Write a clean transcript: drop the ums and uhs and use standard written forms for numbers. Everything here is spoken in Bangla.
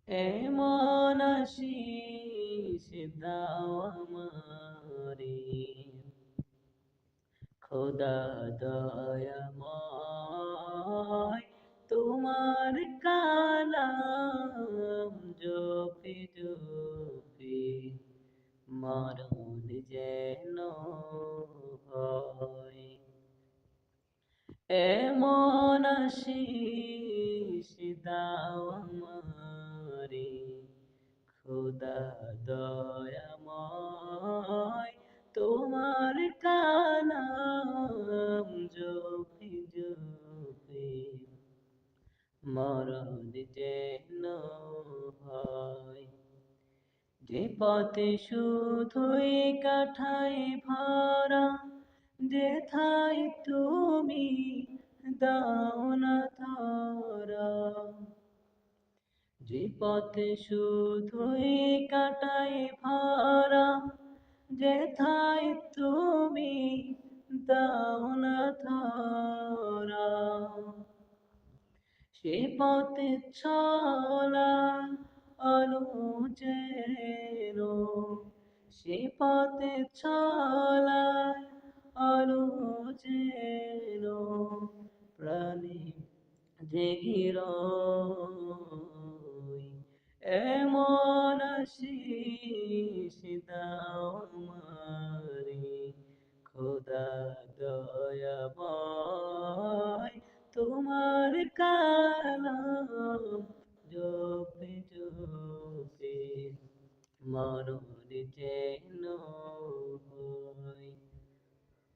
এমন আশিস দাও আমারে, খোদা দয়াময়, তোমার কালাম জপে জপে মরণ যেন হয়। এমন আশিস দাও আমারে, খোদা দয়াময়, তোমার কালাম জপে জপে মরণ যেন হয়। যে পথে শুধুই কাঠায় ভরা, যেথায় তুমি দাও না ধরা। যে পথে শুধুই কাটায় ভরা, যেথায় তুমি দাও না ধরা। সে পথে চলা আলো যেন, সে পথে চলা আলো যেন প্রাণে জেগে রয়। এমন আশিস দাও আমারে, খোদা দয়াময়।